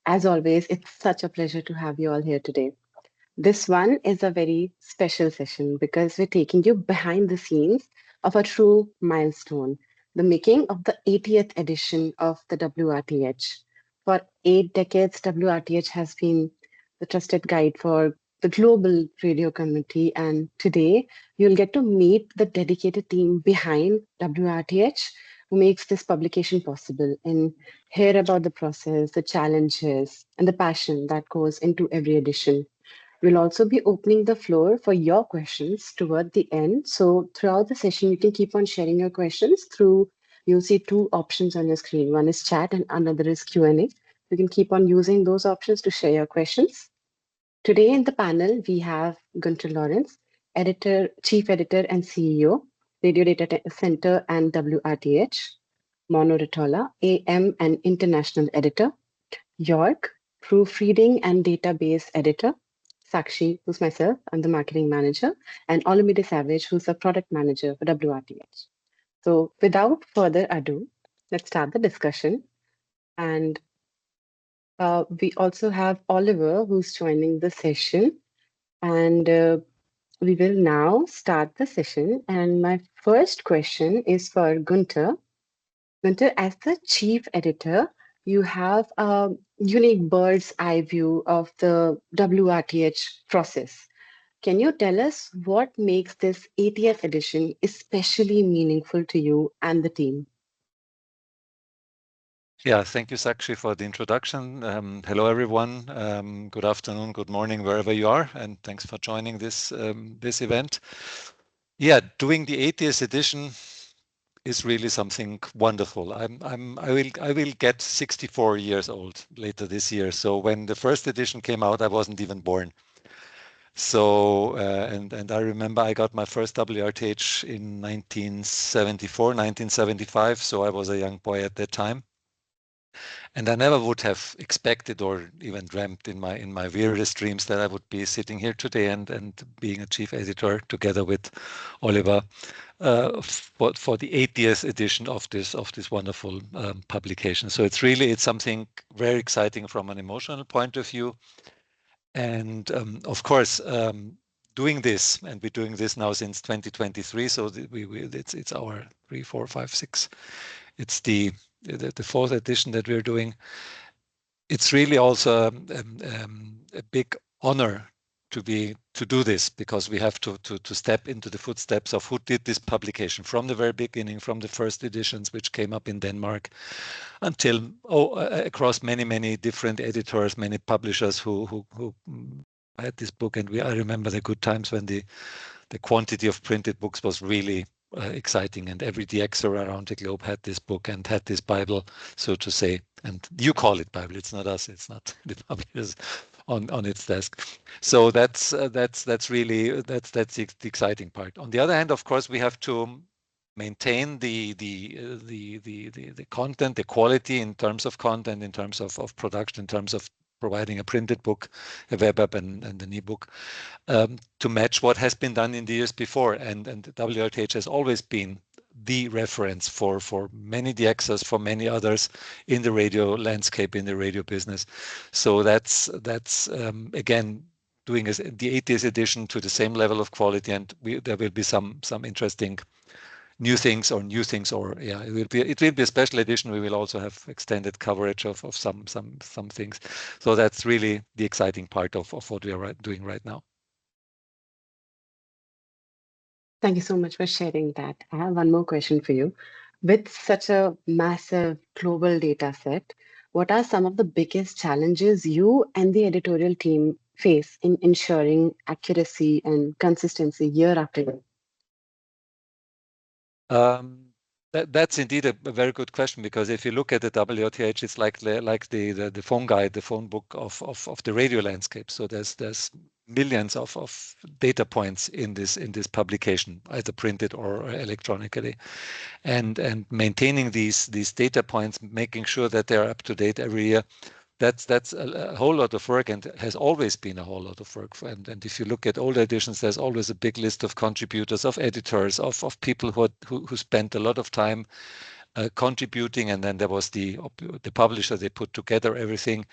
As always, it's such a pleasure to have you all here today. This one is a very special session because we're taking you behind the scenes of a true milestone, the making of the 80th edition of the WRTH. For 8 decades, WRTH has been the trusted guide for the global radio community, and today you'll get to meet the dedicated team behind WRTH who makes this publication possible and hear about the process, the challenges, and the passion that goes into every edition. We'll also be opening the floor for your questions toward the end. So throughout the session, you can keep on sharing your questions through, you'll see two options on your screen. One is chat and another is Q&A. You can keep on using those options to share your questions. Today in the panel, we have Gunter Lorenz, editor, chief editor and CEO, Radio Data Center and WRTH, Mauno Ritola, AM and international editor, Jörg, proofreading and database editor, Sakshi, who's myself, I'm the marketing manager, and Olumide Savage, who's the product manager for WRTH. So without further ado, let's start the discussion. And we also have Oliver, who's joining the session. And we will now start the session. And my first question is for Gunter. Gunter, as the chief editor, you have a unique bird's eye view of the WRTH process. Can you tell us what makes this 80th edition especially meaningful to you and the team? Yeah, thank you, Sakshi, for the introduction. Hello, everyone. Good afternoon, good morning, wherever you are, and thanks for joining this this event. Yeah, doing the 80th edition is really something wonderful. I will get 64 years old later this year. So when the first edition came out, I wasn't even born. So and I remember I got my first WRTH in 1974, 1975. So I was a young boy at that time. And I never would have expected or even dreamt in my weirdest dreams that I would be sitting here today and being a chief editor together with Oliver for the 80th edition of this wonderful publication. So it's something very exciting from an emotional point of view. And of course, doing this, and we're doing this now since 2023. So it's our 3, 4, 5, 6. It's the fourth edition that we're doing. It's really also a big honor to do this, because we have to step into the footsteps of who did this publication from the very beginning, from the first editions which came up in Denmark until across many different editors, many publishers who had this book. And I remember the good times when the quantity of printed books was really exciting, and every DXer around the globe had this book and had this Bible, so to say. And you call it Bible; it's not us; it's not the publishers on its desk. So that's really the exciting part. On the other hand, of course, we have to maintain the content, the quality in terms of content, in terms of production, in terms of providing a printed book, a web app, and an ebook to match what has been done in the years before. And WRTH has always been the reference for many DXers, for many others in the radio landscape, in the radio business. So that's again doing the 80th edition to the same level of quality, and there will be some interesting new things, or yeah, it will be a special edition. We will also have extended coverage of some things. So that's really the exciting part of what we are doing right now. Thank you so much for sharing that. I have one more question for you. With such a massive global data set, what are some of the biggest challenges you and the editorial team face in ensuring accuracy and consistency year after year? That's indeed a very good question, because if you look at the WRTH, it's like the phone guide, the phone book of the radio landscape. So there's millions of data points in this publication, either printed or electronically, and maintaining these data points, making sure that they're up to date every year. That's a whole lot of work, and has always been a whole lot of work. And if you look at older editions, there's always a big list of contributors, of editors, of people who spent a lot of time contributing. And then there was the publisher. They put together everything.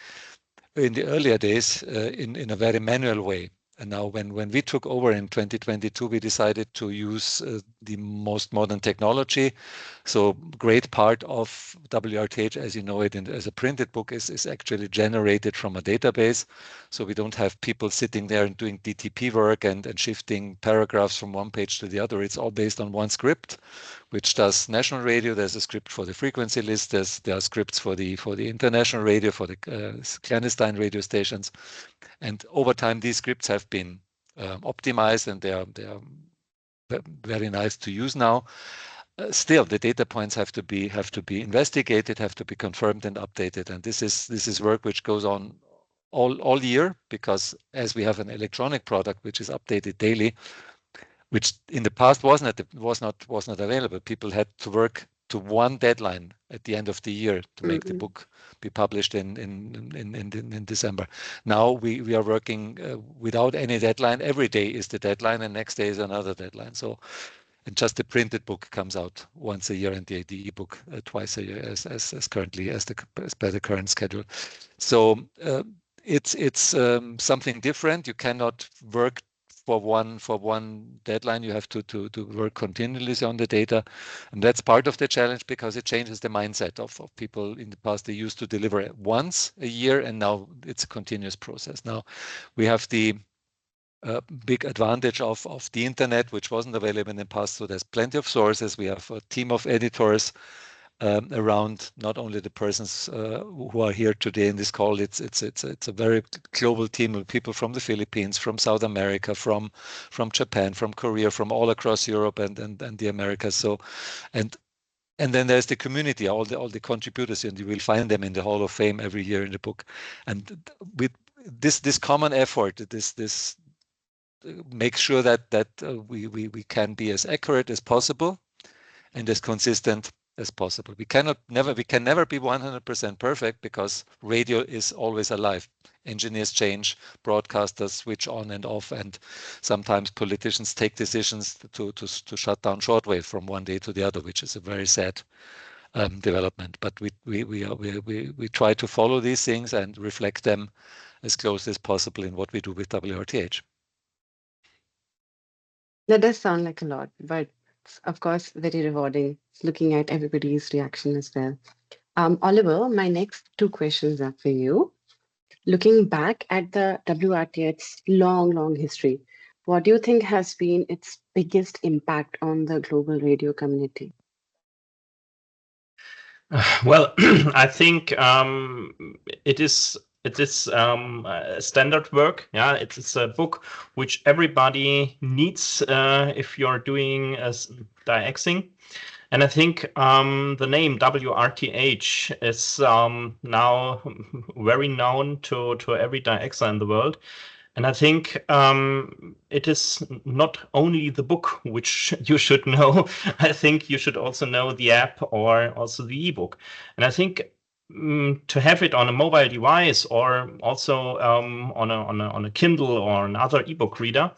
in the earlier days in a very manual way. And now when we took over in 2022, we decided to use the most modern technology. So great part of WRTH, as you know it, as a printed book is actually generated from a database. So we don't have people sitting there and doing DTP work and shifting paragraphs from one page to the other. It's all based on one script, which does national radio. There's a script for the frequency list. There are scripts for the international radio, for the clandestine radio stations. And over time, these scripts have been optimized, and they are very nice to use now. Still, the data points have to be investigated, have to be confirmed and updated. And this is work which goes on all year, because as we have an electronic product which is updated daily, which in the past was not available. People had to work to one deadline at the end of the year to make the book be published in December. Now we are working without any deadline. Every day is the deadline, and next day is another deadline. So, and just the printed book comes out once a year, and the ebook twice a year, as currently as per the current schedule. So it's something different. You cannot work for one deadline. You have to work continuously on the data, and that's part of the challenge, because it changes the mindset of people. In the past, they used to deliver once a year, and now it's a continuous process. Now we have the big advantage of the internet, which wasn't available in the past. So there's plenty of sources. We have a team of editors around, not only the persons who are here today in this call. It's a very global team of people from the Philippines, from South America, from Japan, from Korea, from all across Europe and the Americas. So, and then there's the community, all the contributors, and you will find them in the Hall of Fame every year in the book. And with this common effort, this makes sure that we can be as accurate as possible and as consistent as possible. We can never be 100% perfect, because radio is always alive. Engineers change, broadcasters switch on and off, and sometimes politicians take decisions to shut down shortwave from one day to the other, which is a very sad development. But we try to follow these things and reflect them as close as possible in what we do with WRTH. That does sound like a lot, but of course, very rewarding looking at everybody's reaction as well. Oliver, my next two questions are for you. Looking back at the WRTH's long history, what do you think has been its biggest impact on the global radio community? Well, I think it is standard work. Yeah, it's a book which everybody needs if you're doing diaxing. And I think the name WRTH is now very known to every diaxer in the world. And I think it is not only the book which you should know. I think you should also know the app or also the ebook. And I think to have it on a mobile device, or also on a Kindle or another ebook reader,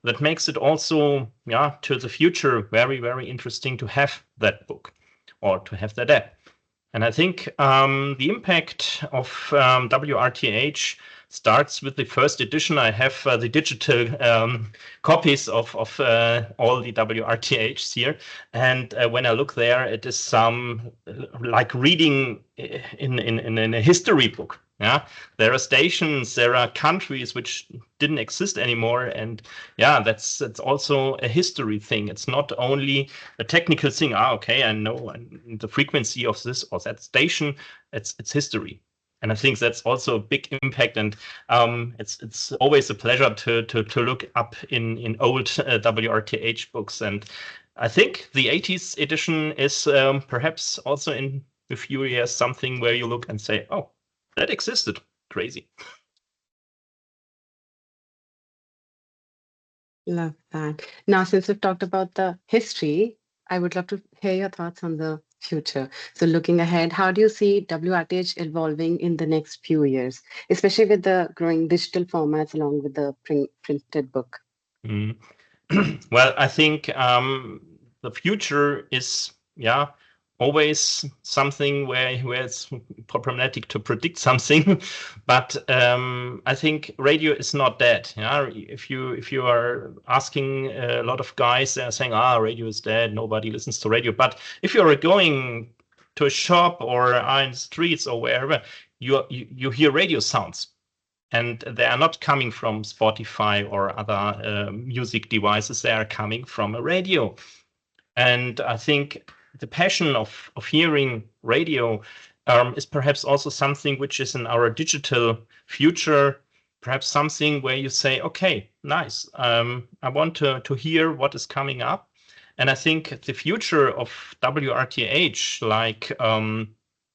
that makes it also, to the future, very interesting to have that book or to have that app. And I think the impact of WRTH starts with the first edition. I have the digital copies of all the WRTHs here. And when I look there, it is like reading in a history book. Yeah, there are stations, there are countries which didn't exist anymore, and that's also a history thing. It's not only a technical thing. Okay, I know the frequency of this or that station. It's history, and I think that's also a big impact. And it's always a pleasure to look up in old WRTH books. And I think the 80s edition is perhaps also in a few years something where you look and say, oh, that existed. Crazy. Love that. Now, since we've talked about the history, I would love to hear your thoughts on the future. So looking ahead, how do you see WRTH evolving in the next few years, especially with the growing digital formats along with the printed book? Well, I think the future is, always something where it's problematic to predict something, but I think radio is not dead. Yeah, if you are asking a lot of guys, they're saying, radio is dead, nobody listens to radio. But if you're going to a shop or in the streets or wherever, you hear radio sounds, and they are not coming from Spotify or other music devices. They are coming from a radio, and I think the passion of hearing radio is perhaps also something which is in our digital future, perhaps something where you say, okay, nice, I want to hear what is coming up. And I think the future of WRTH, like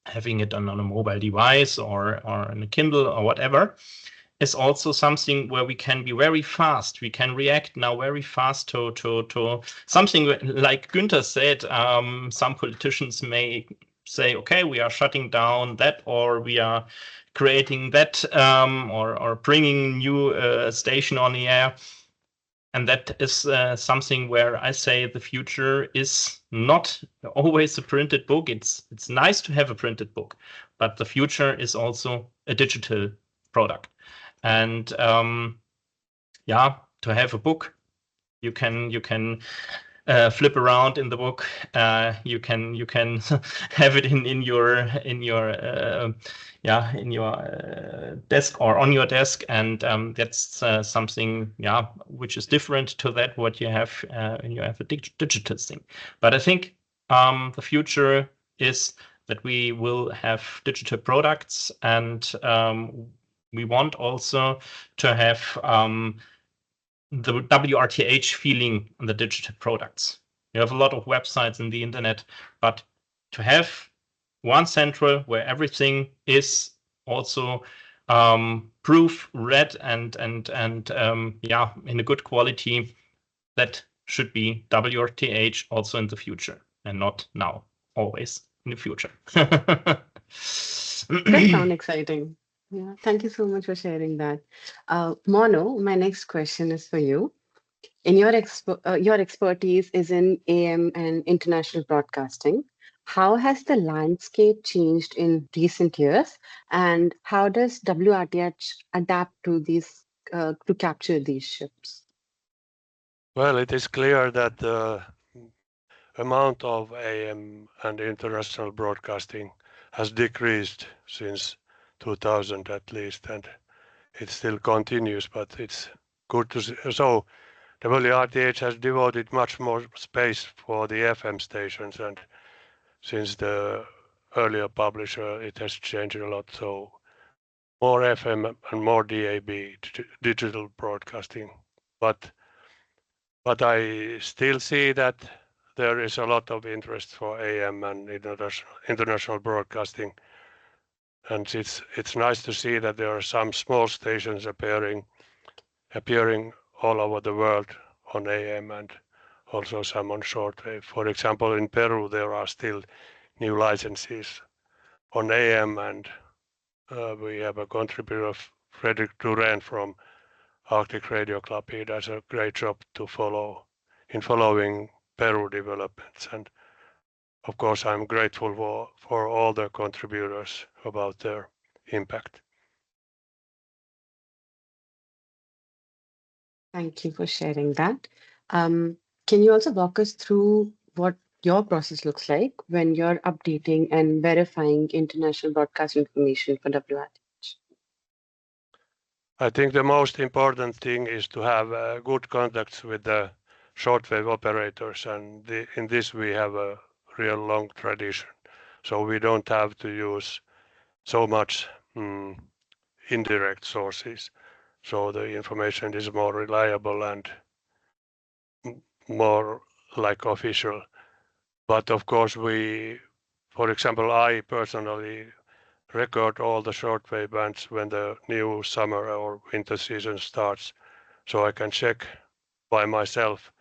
having it on a mobile device or on a Kindle or whatever, is also something where we can be very fast. We can react now very fast to something like Gunter said. Some politicians may say, okay, we are shutting down that, or we are creating that, or bringing new station on the air. And that is something where I say the future is not always a printed book. It's nice to have a printed book, but the future is also a digital product. And to have a book, you can flip around in the book. You can have it in your desk or on your desk, and that's something which is different to that what you have when you have a digital thing. But I think the future is that we will have digital products, and we want also to have the WRTH feeling on the digital products. You have a lot of websites in the internet, but to have one central where everything is also proofread and in a good quality, that should be WRTH also in the future, and not now, always in the future. That sounds exciting. Yeah, thank you so much for sharing that. Mauno, my next question is for you. In your expertise is in AM and international broadcasting. How has the landscape changed in recent years, and how does WRTH adapt to these to capture these shifts? Well, it is clear that the amount of AM and international broadcasting has decreased since 2000 at least, and it still continues, but it's good to see. So WRTH has devoted much more space for the FM stations, and since the earlier publisher, it has changed a lot. So more FM and more DAB, digital broadcasting. But I still see that there is a lot of interest for AM and international broadcasting. And it's nice to see that there are some small stations appearing all over the world on AM and also some on shortwave. For example, in Peru there are still new licenses on AM, and we have a contributor, Frederick Duran from Arctic Radio Club. He does a great job following Peru developments, and of course I'm grateful for all the contributors about their impact. Thank you for sharing that. Can you also walk us through what your process looks like when you're updating and verifying international broadcast information for WRTH? I think the most important thing is to have good contacts with the shortwave operators, and in this we have a real long tradition. So we don't have to use so much indirect sources. So the information is more reliable and more like official. But of course for example, I personally record all the shortwave bands when the new summer or winter season starts, so I can check by myself,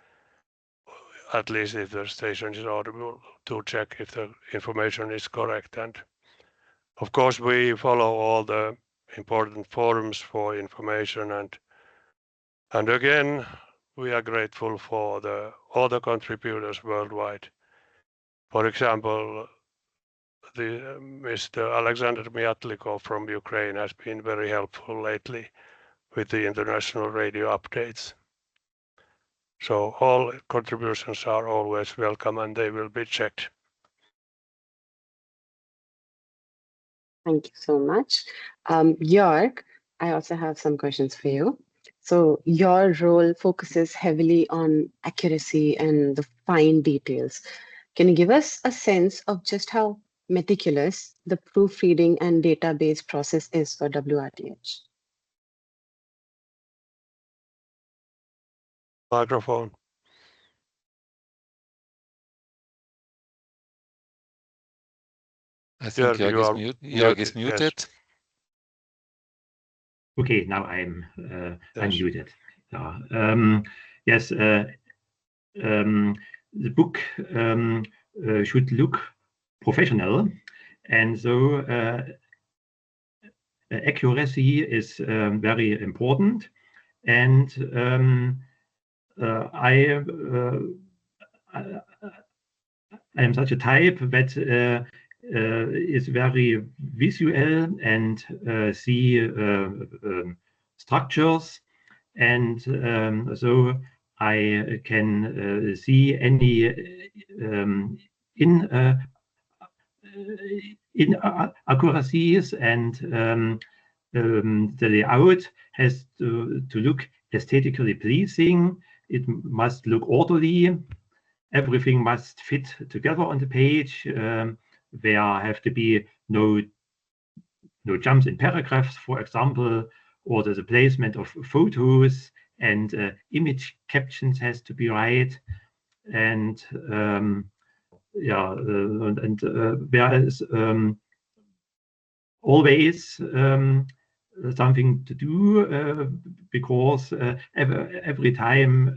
at least if the station is audible, to check if the information is correct. And of course we follow all the important forums for information, and again we are grateful for all the contributors worldwide. For example, Mr. Alexander Myatlikov from Ukraine has been very helpful lately with the international radio updates. So all contributions are always welcome and they will be checked. Thank you so much. Jörg, I also have some questions for you. So your role focuses heavily on accuracy and the fine details. Can you give us a sense of just how meticulous the proofreading and database process is for WRTH? Microphone. I think Jörg is muted. Yes. Okay, now I'm unmuted. Yes, the book should look professional, and so accuracy is very important. And I am such a type that is very visual and see structures, and so I can see any inaccuracies, and the layout has to look aesthetically pleasing. It must look orderly. Everything must fit together on the page. There have to be no jumps in paragraphs, for example, or the placement of photos and image captions has to be right. And there is always something to do because every time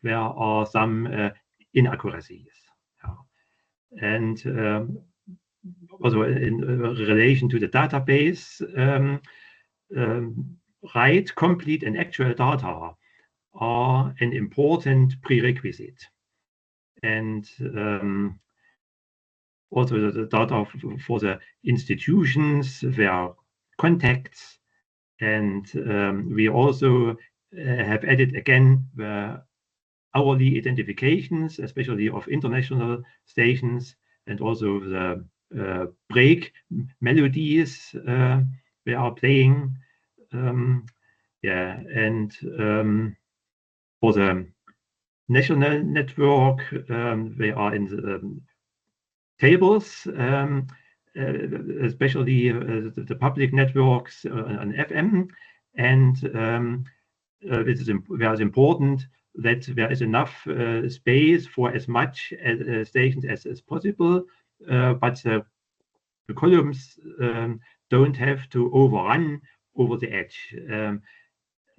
there are some inaccuracies. And also in relation to the database, right, complete and actual data are an important prerequisite. And also the data for the institutions, their contacts, and we also have added again the hourly identifications, especially of international stations, and also the break melodies they are playing. And for the national network, they are in the tables, especially the public networks on FM, and it is important that there is enough space for as much stations as possible, but the columns don't have to overrun over the edge.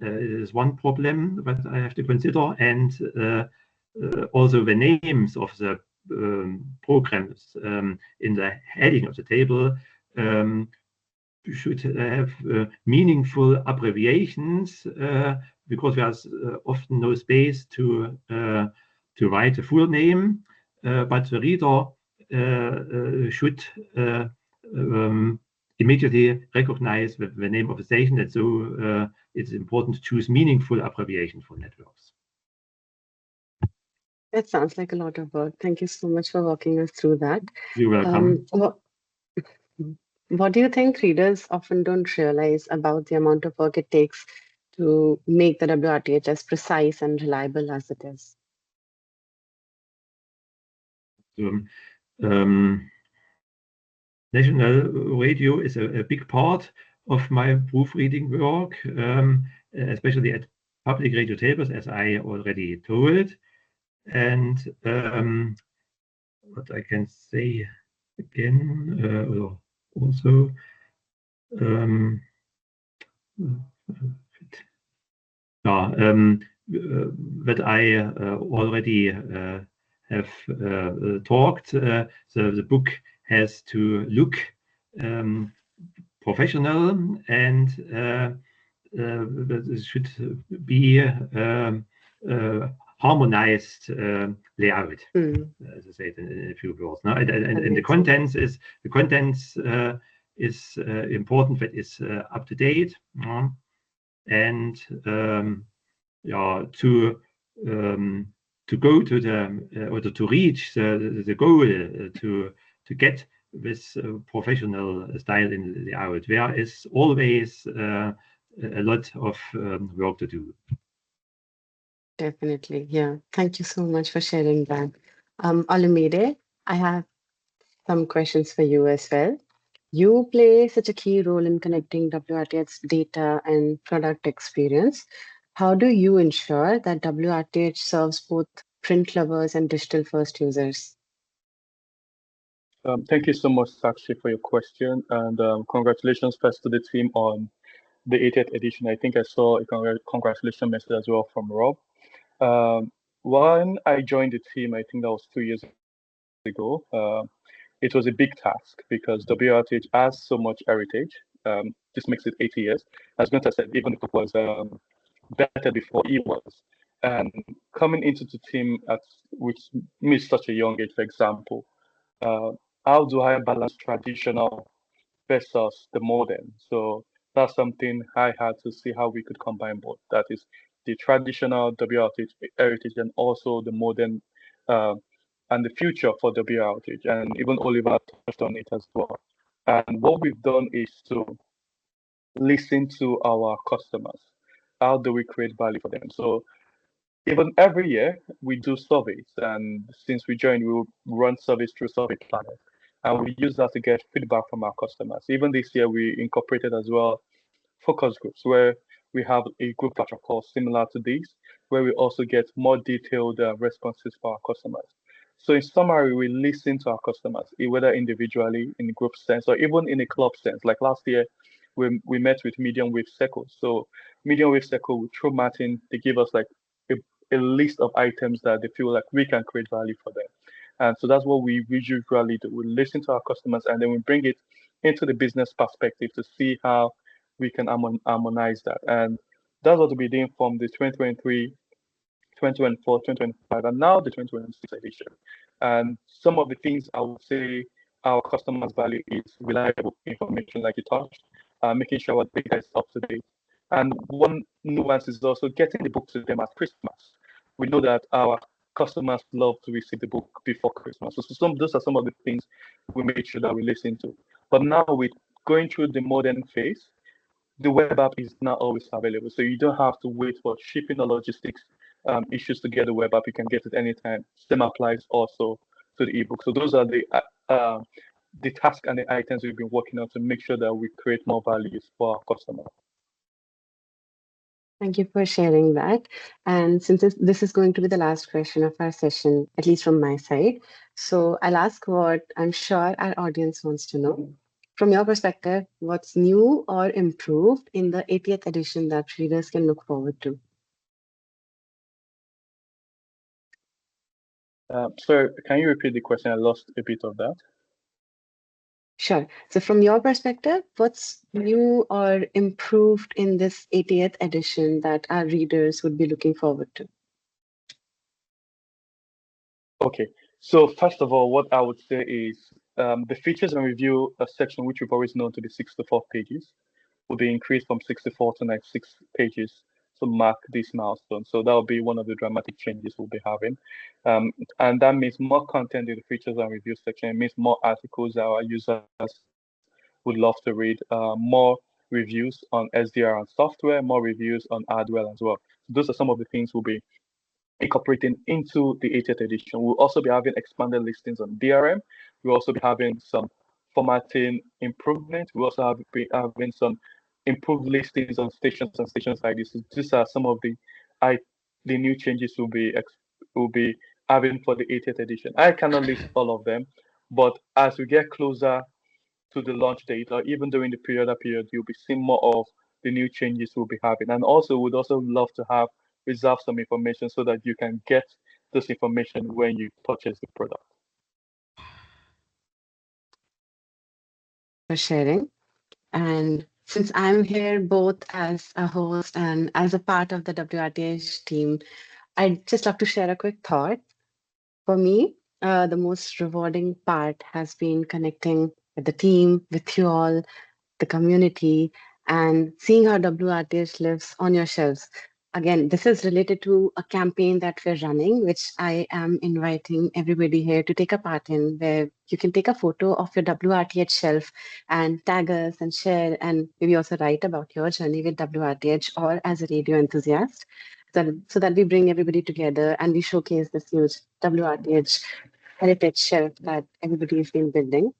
It is one problem that I have to consider, and also the names of the programs in the heading of the table should have meaningful abbreviations, because there's often no space to write the full name, but the reader should immediately recognize the name of the station, and so it's important to choose meaningful abbreviation for networks. That sounds like a lot of work. Thank you so much for walking us through that. You're welcome. What do you think readers often don't realize about the amount of work it takes to make the WRTH as precise and reliable as it is? National radio is a big part of my proofreading work, especially at public radio tables, as I already told. And what I can say again, also, that I already have talked. So the book has to look professional, and it should be harmonized layout, as I said in a few words. No? And the contents is important, that is up to date, and to go to the or to reach the goal to get this professional style in the layout. There is always a lot of work to do. Definitely, yeah. Thank you so much for sharing that. Olumide, I have some questions for you as well. You play such a key role in connecting WRTH's data and product experience. How do you ensure that WRTH serves both print lovers and digital first users? Thank you so much, Sakshi, for your question, and congratulations first to the team on the 80th edition. I think I saw a congratulations message as well from Rob. When I joined the team, I think that was 2 years ago, it was a big task because WRTH has so much heritage. This makes it 80 years. As Gunter said, even if it was better before he was. And coming into the team with me such a young age, for example, how do I balance traditional versus the modern? So that's something I had to see how we could combine both. That is the traditional WRTH heritage and also the modern and the future for WRTH. And even Oliver touched on it as well. And what we've done is to listen to our customers. How do we create value for them? So even every year we do surveys, and since we joined, we will run surveys through Survey Planner, and we use that to get feedback from our customers. Even this year, we incorporated as well focus groups where we have a group protocol call similar to these, where we also get more detailed responses for our customers. So in summary, we listen to our customers, whether individually, in group sense, or even in a club sense. Like last year, we met with Medium Wave Circle. So Medium Wave Circle, through Martin, they give us like a list of items that they feel like we can create value for them. And so that's what we usually do. We listen to our customers and then we bring it into the business perspective to see how we can harmonize that. And that's what we'll be doing from the 2023, 2024, 2025, and now the 2026 edition. And some of the things I would say our customers value is reliable information, like you touched, making sure our data is up to date. And one nuance is also getting the book to them at Christmas. We know that our customers love to receive the book before Christmas. So those are some of the things we make sure that we listen to. But now with going through the modern phase, the web app is not always available. So you don't have to wait for shipping or logistics issues to get the web app. You can get it anytime. Same applies also to the ebook. So those are the tasks and the items we've been working on to make sure that we create more values for our customers. Thank you for sharing that. And since this is going to be the last question of our session, at least from my side, so I'll ask what I'm sure our audience wants to know. From your perspective, what's new or improved in the 80th edition that readers can look forward to? So can you repeat the question? I lost a bit of that. Sure. So from your perspective, what's new or improved in this 80th edition that our readers would be looking forward to? Okay. So first of all, what I would say is the features and review section, which we've always known to be 64 pages, will be increased from 64 to 96 pages to mark this milestone. So that will be one of the dramatic changes we'll be having. And that means more content in the features and review section. It means more articles that our users would love to read, more reviews on SDR and software, more reviews on hardware as well. So those are some of the things we'll be incorporating into the 80th edition. We'll also be having expanded listings on DRM. We'll also be having some formatting improvement. We'll also be having some improved listings on stations and stations like this. So these are some of the new changes we'll be having for the 80th edition. I cannot list all of them, but as we get closer to the launch date, or even during the period, you'll be seeing more of the new changes we'll be having. And also, we'd also love to reserve some information so that you can get this information when you purchase the product. For sharing. And since I'm here both as a host and as a part of the WRTH team, I'd just love to share a quick thought. For me, the most rewarding part has been connecting with the team, with you all, the community, and seeing how WRTH lives on your shelves. Again, this is related to a campaign that we're running, which I am inviting everybody here to take a part in, where you can take a photo of your WRTH shelf and tag us and share, and maybe also write about your journey with WRTH or as a radio enthusiast, so that we bring everybody together and we showcase this huge WRTH heritage shelf that everybody has been building.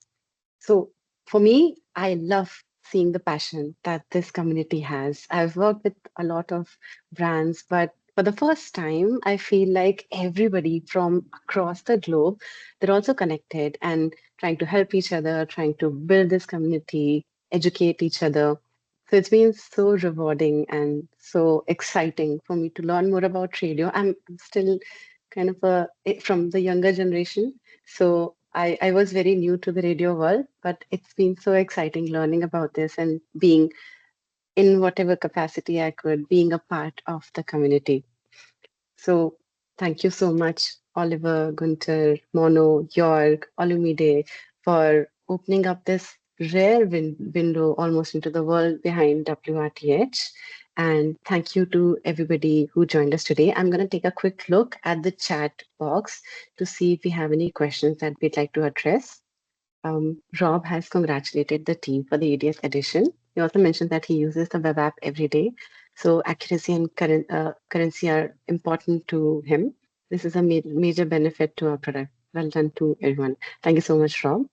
So for me, I love seeing the passion that this community has. I've worked with a lot of brands, but for the first time, I feel like everybody from across the globe, they're also connected and trying to help each other, trying to build this community, educate each other. So it's been so rewarding and so exciting for me to learn more about radio. I'm still kind of from the younger generation. So I was very new to the radio world, but it's been so exciting learning about this and being in whatever capacity I could, being a part of the community. So thank you so much, Oliver, Gunter, Mauno, Jörg, Olumide, for opening up this rare window almost into the world behind WRTH. And thank you to everybody who joined us today. I'm going to take a quick look at the chat box to see if we have any questions that we'd like to address. Rob has congratulated the team for the 80th edition. He also mentioned that he uses the web app every day. So accuracy and currency are important to him. This is a major benefit to our product. Well done to everyone. Thank you so much, Rob.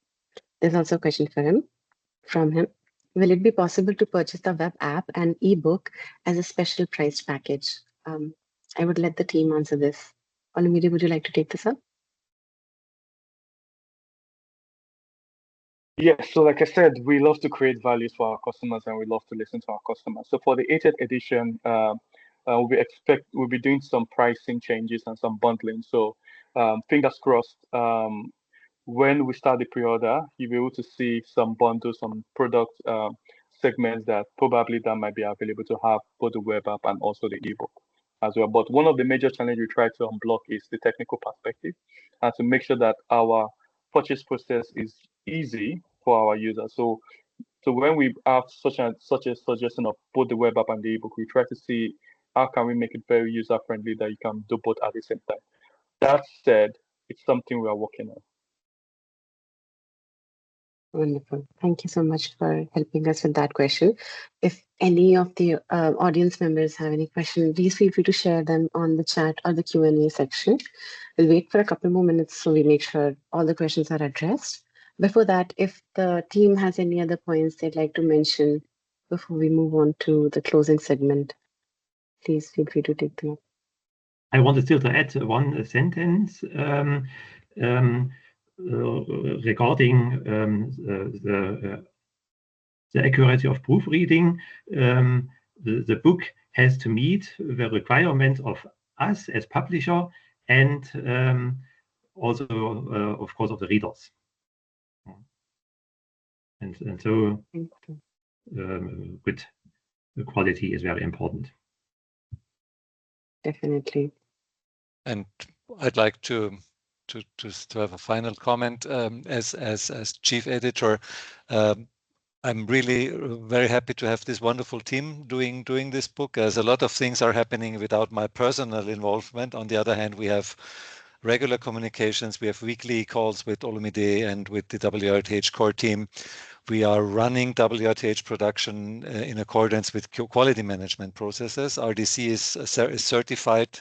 There's also a question from him. Will it be possible to purchase the web app and ebook as a special priced package? I would let the team answer this. Olumide, would you like to take this up? Yes, so like I said, we love to create values for our customers and we love to listen to our customers. So for the 80th edition, we'll be doing some pricing changes and some bundling. So fingers crossed, when we start the pre-order, you'll be able to see some bundles, some product segments that probably that might be available to have both the web app and also the ebook as well. But one of the major challenges we try to unblock is the technical perspective and to make sure that our purchase process is easy for our users. So when we have such a suggestion of both the web app and the ebook, we try to see how can we make it very user friendly that you can do both at the same time. That said, it's something we are working on. Wonderful. Thank you so much for helping us with that question. If any of the audience members have any questions, please feel free to share them on the chat or the Q&A section. We'll wait for a couple more minutes so we make sure all the questions are addressed. Before that, if the team has any other points they'd like to mention before we move on to the closing segment, please feel free to take them up. I wanted still to add one sentence regarding the accuracy of proofreading. The book has to meet the requirements of us as publisher and also, of course, of the readers. And so good quality is very important. Definitely. And I'd like to have a final comment as chief editor. I'm really very happy to have this wonderful team doing this book, as a lot of things are happening without my personal involvement. On the other hand, we have regular communications. We have weekly calls with Olumide and with the WRTH core team. We are running WRTH production in accordance with quality management processes. RDC is certified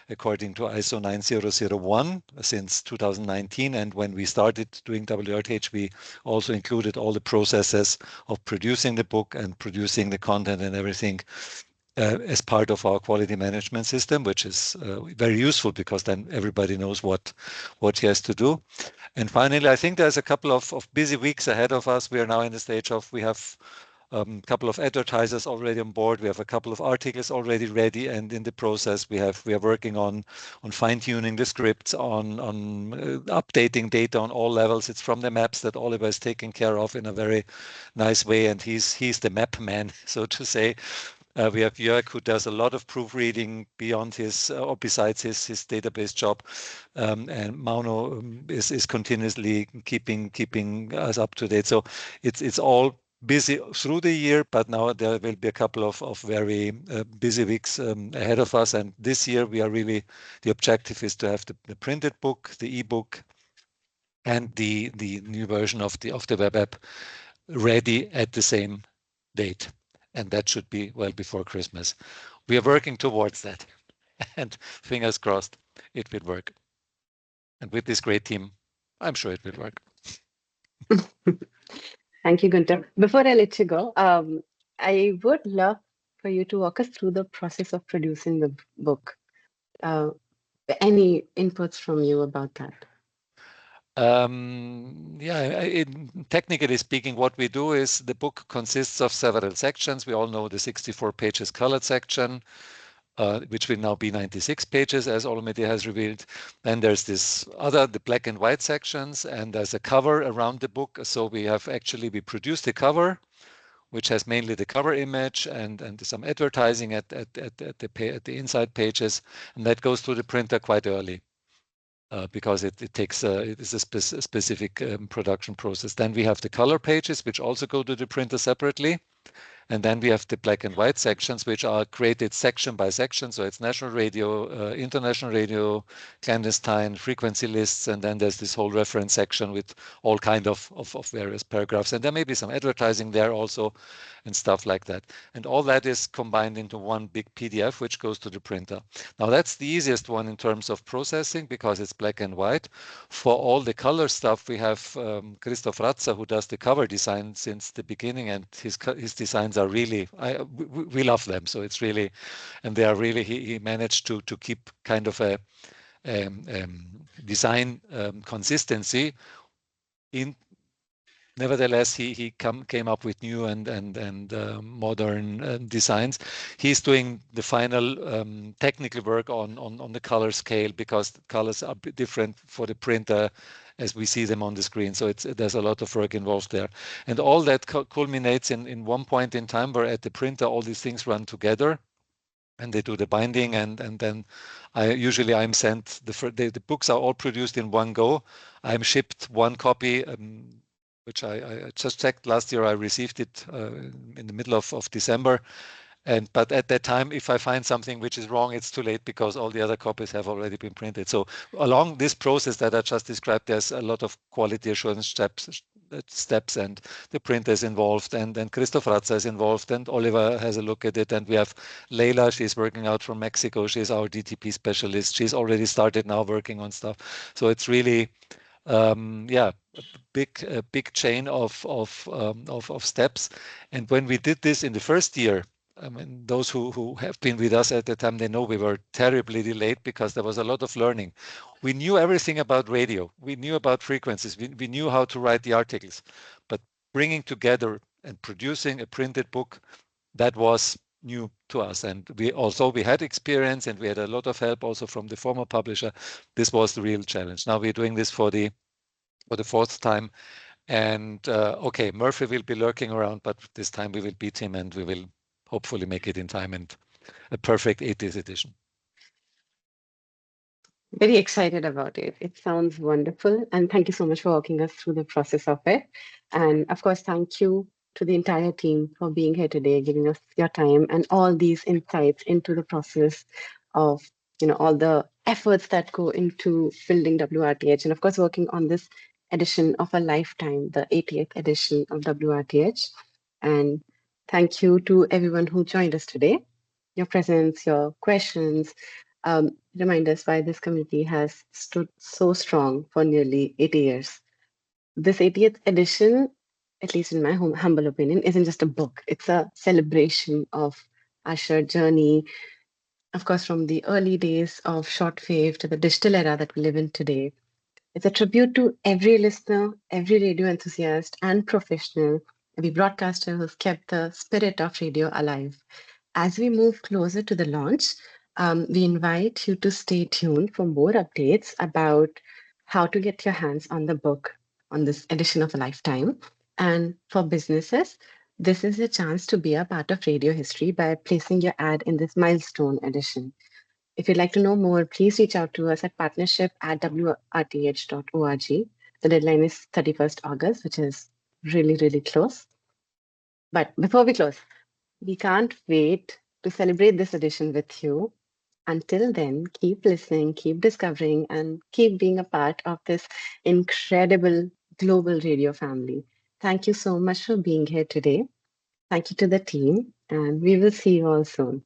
according to ISO 9001 since 2019. And when we started doing WRTH, we also included all the processes of producing the book and producing the content and everything as part of our quality management system, which is very useful because then everybody knows what he has to do. And finally, I think there's a couple of busy weeks ahead of us. We are now in the stage of, we have a couple of advertisers already on board. We have a couple of articles already ready and in the process. We are working on fine-tuning the scripts, on updating data on all levels. It's from the maps that Oliver is taking care of in a very nice way, and he's the map man, so to say. We have Jörg, who does a lot of proofreading beyond his or besides his database job, and Mauno is continuously keeping us up to date. So it's all busy through the year, but now there will be a couple of very busy weeks ahead of us. And this year we are really, the objective is to have the printed book, the ebook, and the new version of the web app ready at the same date. And that should be well before Christmas. We are working towards that. And fingers crossed, it will work. And with this great team, I'm sure it will work. Thank you, Gunter. Before I let you go, I would love for you to walk us through the process of producing the book. Any inputs from you about that? Yeah, technically speaking, what we do is the book consists of several sections. We all know the 64 pages colored section, which will now be 96 pages, as Olumide has revealed. Then there's the black and white sections, and there's a cover around the book. So we produced the cover, which has mainly the cover image and some advertising at the inside pages, and that goes to the printer quite early. Because it is a specific production process. Then we have the color pages, which also go to the printer separately. And then we have the black and white sections, which are created section by section. So it's national radio, international radio, clandestine, frequency lists. And then there's this whole reference section with all kind of various paragraphs. And there may be some advertising there also and stuff like that. And all that is combined into one big PDF, which goes to the printer. Now that's the easiest one in terms of processing because it's black and white. For all the color stuff, we have Christoph Ratzer, who does the cover design since the beginning, and his designs are really, we love them. So it's really, and they are really, he managed to keep kind of a design consistency in. Nevertheless, he came up with new and modern designs. He's doing the final technical work on the color scale because the colors are different for the printer as we see them on the screen. So there's a lot of work involved there. And all that culminates in one point in time where at the printer all these things run together. And they do the binding, and then I'm sent, the books are all produced in one go. I'm shipped one copy, which I just checked last year. I received it in the middle of December. But at that time, if I find something which is wrong, it's too late because all the other copies have already been printed. So along this process that I just described, there's a lot of quality assurance steps, and the printer is involved, and Christoph Ratzer is involved, and Oliver has a look at it. And we have Leila, she's working out from Mexico. She's our DTP specialist. She's already started now working on stuff. So it's really, a big chain of steps. And when we did this in the first year, I mean, those who have been with us at the time, they know we were terribly delayed because there was a lot of learning. We knew everything about radio. We knew about frequencies. We knew how to write the articles. But bringing together and producing a printed book, that was new to us. And we had experience, and we had a lot of help also from the former publisher. This was the real challenge. Now we're doing this for the fourth time. And okay, Murphy will be lurking around, but this time we will beat him, and we will hopefully make it in time and a perfect 80th edition. Very excited about it. It sounds wonderful. And thank you so much for walking us through the process of it. And of course, thank you to the entire team for being here today, giving us your time and all these insights into the process of, all the efforts that go into building WRTH. And of course, working on this edition of a lifetime, the 80th edition of WRTH. And thank you to everyone who joined us today. Your presence, your questions, remind us why this community has stood so strong for nearly 80 years. This 80th edition, at least in my humble opinion, isn't just a book. It's a celebration of our shared journey, of course, from the early days of shortwave to the digital era that we live in today. It's a tribute to every listener, every radio enthusiast and professional, every broadcaster who's kept the spirit of radio alive. As we move closer to the launch, we invite you to stay tuned for more updates about how to get your hands on the book on this edition of a lifetime. And for businesses, This is your chance to be a part of radio history by placing your ad in this milestone edition. If you'd like to know more, please reach out to us at partnership@wrth.org. The deadline is 31st August, which is really, really close. But before we close, we can't wait to celebrate this edition with you. Until then, keep listening, keep discovering, and keep being a part of this incredible global radio family. Thank you so much for being here today. Thank you to the team, and we will see you all soon.